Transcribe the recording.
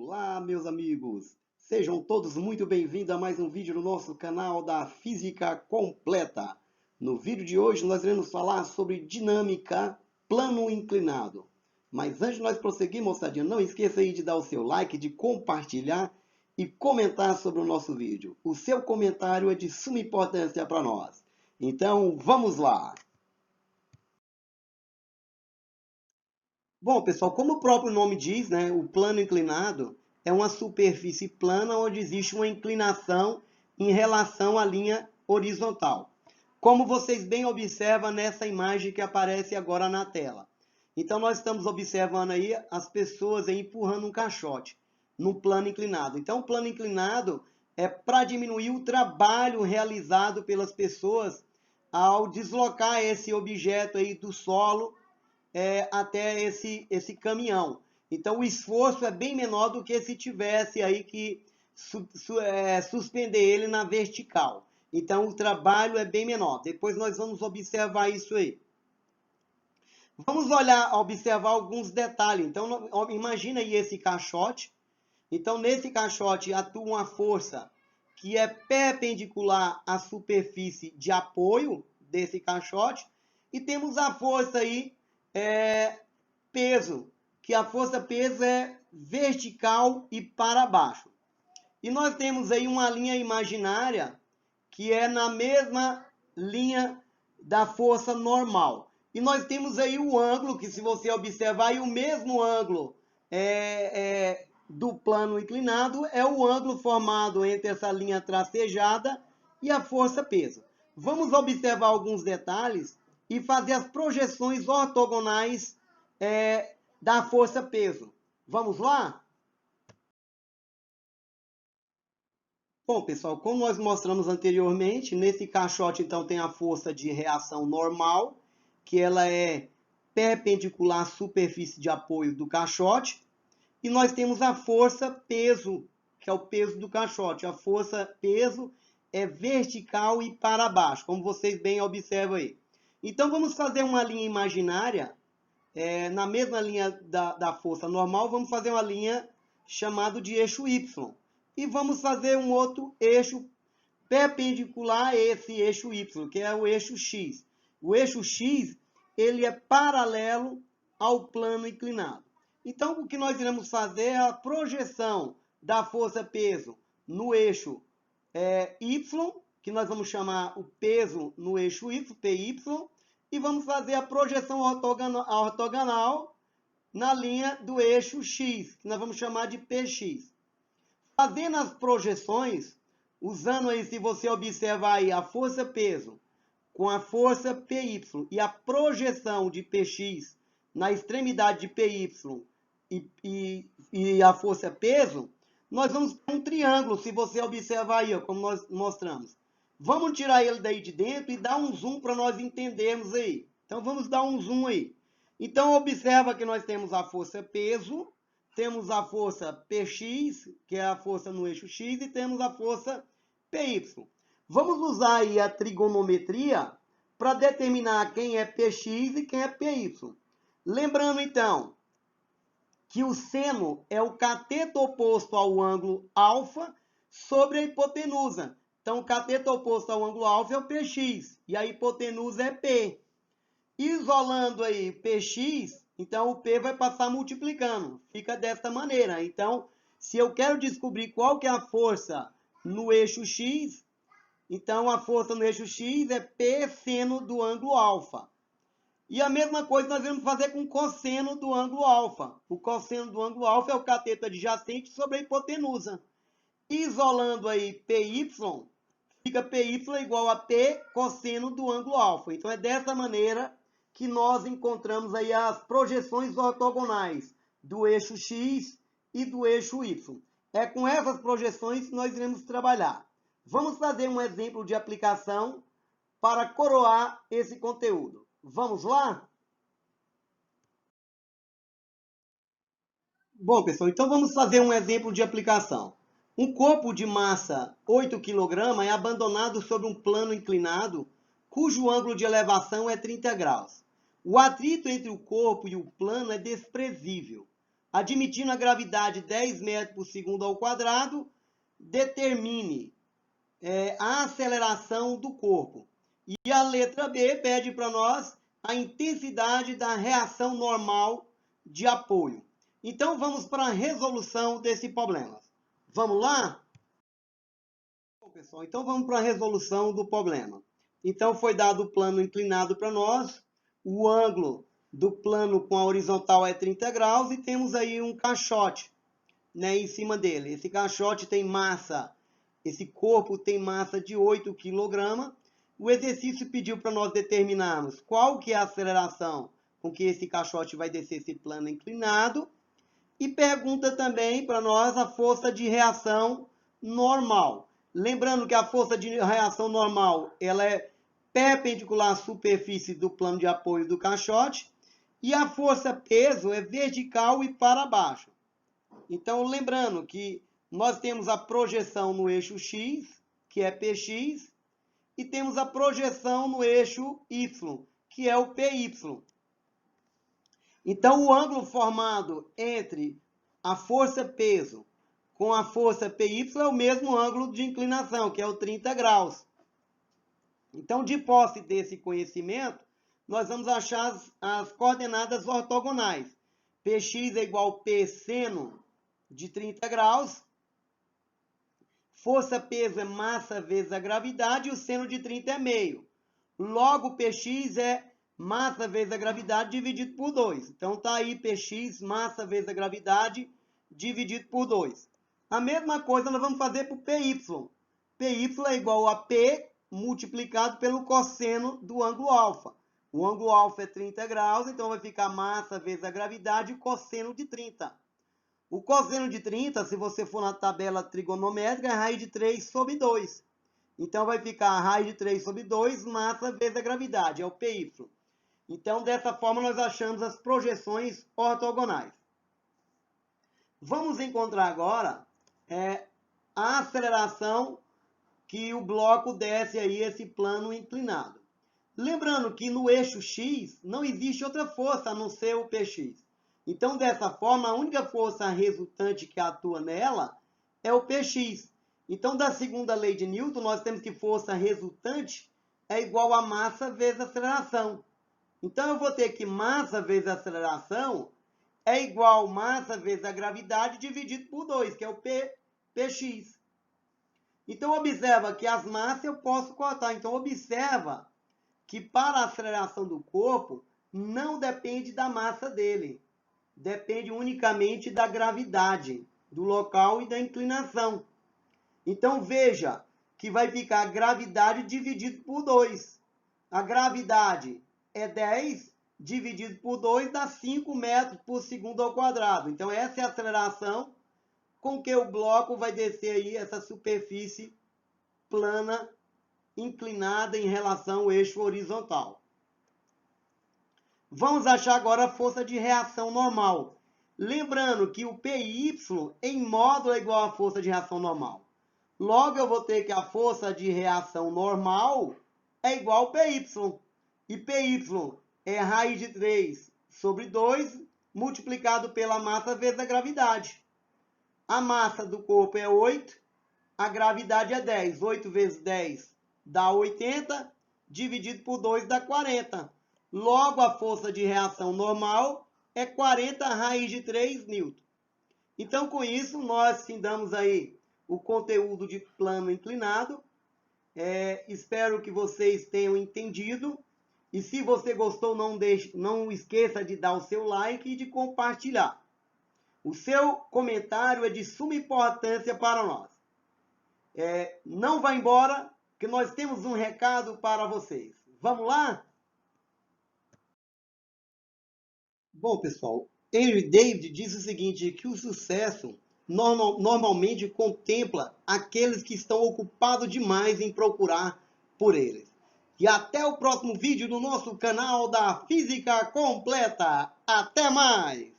Olá, meus amigos! Sejam todos muito bem-vindos a mais um vídeo no nosso canal da Física Completa. No vídeo de hoje nós iremos falar sobre dinâmica plano inclinado. Mas antes de nós prosseguir, moçadinha, não esqueça aí de dar o seu like, de compartilhar e comentar sobre o nosso vídeo. O seu comentário é de suma importância para nós. Então, vamos lá! Bom, pessoal, como o próprio nome diz, né, o plano inclinado é uma superfície plana onde existe uma inclinação em relação à linha horizontal. Como vocês bem observam nessa imagem que aparece agora na tela. Então, nós estamos observando aí as pessoas aí empurrando um caixote no plano inclinado. Então, o plano inclinado é para diminuir o trabalho realizado pelas pessoas ao deslocar esse objeto aí do solo até esse caminhão. Então, o esforço é bem menor do que se tivesse aí que suspender ele na vertical. Então, o trabalho é bem menor. Depois nós vamos observar isso aí. Vamos observar alguns detalhes. Então, imagina aí esse caixote. Então, nesse caixote atua uma força que é perpendicular à superfície de apoio desse caixote. E temos a força aí peso, que a força peso é vertical e para baixo. E nós temos aí uma linha imaginária que é na mesma linha da força normal. E nós temos aí o ângulo, que se você observar, aí o mesmo ângulo do plano inclinado é o ângulo formado entre essa linha tracejada e a força peso. Vamos observar alguns detalhes e fazer as projeções ortogonais da força peso. Vamos lá? Bom, pessoal, como nós mostramos anteriormente, nesse caixote, então, tem a força de reação normal, que ela é perpendicular à superfície de apoio do caixote. E nós temos a força peso, que é o peso do caixote. A força peso é vertical e para baixo, como vocês bem observam aí. Então, vamos fazer uma linha imaginária. Na mesma linha da força normal, vamos fazer uma linha chamada de eixo Y. E vamos fazer um outro eixo perpendicular a esse eixo Y, que é o eixo X. O eixo X, ele é paralelo ao plano inclinado. Então, o que nós iremos fazer é a projeção da força-peso no eixo Y, que nós vamos chamar o peso no eixo Y, PY, e vamos fazer a projeção ortogonal na linha do eixo X, que nós vamos chamar de PX. Fazendo as projeções, usando aí, se você observar aí, a força-peso com a força PY e a projeção de PX na extremidade de PY e a força-peso, nós vamos ter um triângulo, se você observar aí, ó, como nós mostramos. Vamos tirar ele daí de dentro e dar um zoom para nós entendermos aí. Então, vamos dar um zoom aí. Então, observa que nós temos a força-peso, temos a força PX, que é a força no eixo X, e temos a força PY. Vamos usar aí a trigonometria para determinar quem é PX e quem é PY. Lembrando, então, que o seno é o cateto oposto ao ângulo alfa sobre a hipotenusa. Então, o cateto oposto ao ângulo alfa é o PX, e a hipotenusa é P. Isolando aí PX, então o P vai passar multiplicando. Fica desta maneira. Então, se eu quero descobrir qual que é a força no eixo X, então a força no eixo X é P seno do ângulo alfa. E a mesma coisa nós vamos fazer com o cosseno do ângulo alfa. O cosseno do ângulo alfa é o cateto adjacente sobre a hipotenusa. Isolando aí PY, fica PY igual a P cosseno do ângulo alfa. Então, é dessa maneira que nós encontramos aí as projeções ortogonais do eixo X e do eixo Y. É com essas projeções que nós iremos trabalhar. Vamos fazer um exemplo de aplicação para coroar esse conteúdo. Vamos lá? Bom, pessoal, então vamos fazer um exemplo de aplicação. Um corpo de massa 8 kg é abandonado sobre um plano inclinado, cujo ângulo de elevação é 30 graus. O atrito entre o corpo e o plano é desprezível. admitindo a gravidade 10 metros por segundo ao quadrado, determine a aceleração do corpo. E a letra B pede para nós a intensidade da reação normal de apoio. Então, vamos para a resolução desse problema. Vamos lá? Bom, pessoal, então vamos para a resolução do problema. Então, foi dado o plano inclinado para nós, o ângulo do plano com a horizontal é 30 graus e temos aí um caixote, né, em cima dele. Esse caixote tem massa, esse corpo tem massa de 8 kg. O exercício pediu para nós determinarmos qual que é a aceleração com que esse caixote vai descer esse plano inclinado. E pergunta também para nós a força de reação normal. Lembrando que a força de reação normal ela é perpendicular à superfície do plano de apoio do caixote. E a força peso é vertical e para baixo. Então, lembrando que nós temos a projeção no eixo X, que é PX, e temos a projeção no eixo Y, que é o PY. Então, o ângulo formado entre a força peso com a força PY é o mesmo ângulo de inclinação, que é o 30 graus. Então, de posse desse conhecimento, nós vamos achar as coordenadas ortogonais. Px é igual a P seno de 30 graus. Força peso é massa vezes a gravidade, e o seno de 30 é meio. Logo, Px é massa vezes a gravidade dividido por 2. Então, está aí Px, massa vezes a gravidade, dividido por 2. A mesma coisa nós vamos fazer para o Py. Py é igual a P multiplicado pelo cosseno do ângulo alfa. O ângulo alfa é 30 graus, então vai ficar massa vezes a gravidade e o cosseno de 30. O cosseno de 30, se você for na tabela trigonométrica, é raiz de 3 sobre 2. Então, vai ficar a raiz de 3 sobre 2, massa vezes a gravidade, é o Py. Então, dessa forma, nós achamos as projeções ortogonais. Vamos encontrar agora a aceleração que o bloco desce aí esse plano inclinado. Lembrando que no eixo X não existe outra força a não ser o Px. Então, dessa forma, a única força resultante que atua nela é o Px. Então, da segunda lei de Newton, nós temos que força resultante é igual a massa vezes aceleração. Então, eu vou ter que massa vezes aceleração é igual a massa vezes a gravidade dividido por 2, que é o Px. Então, observa que as massas eu posso cortar. Então, observa que para a aceleração do corpo não depende da massa dele. Depende unicamente da gravidade, do local e da inclinação. Então, veja que vai ficar a gravidade dividido por 2. A gravidade é 10, dividido por 2 dá 5 metros por segundo ao quadrado. Então, essa é a aceleração com que o bloco vai descer aí essa superfície plana, inclinada em relação ao eixo horizontal. Vamos achar agora a força de reação normal. Lembrando que o PY em módulo é igual à força de reação normal. Logo, eu vou ter que a força de reação normal é igual ao PY. E PY é raiz de 3 sobre 2 multiplicado pela massa vezes a gravidade. A massa do corpo é 8, a gravidade é 10. 8 vezes 10 dá 80, dividido por 2 dá 40. Logo, a força de reação normal é 40 raiz de 3 newton. Então, com isso, nós findamos aí o conteúdo de plano inclinado. Espero que vocês tenham entendido. E se você gostou, não esqueça de dar o seu like e de compartilhar. O seu comentário é de suma importância para nós. Não vá embora, que nós temos um recado para vocês. Vamos lá? Bom, pessoal, Henry David diz o seguinte, que o sucesso normalmente contempla aqueles que estão ocupados demais em procurar por eles. E até o próximo vídeo do nosso canal da Física Completa. Até mais!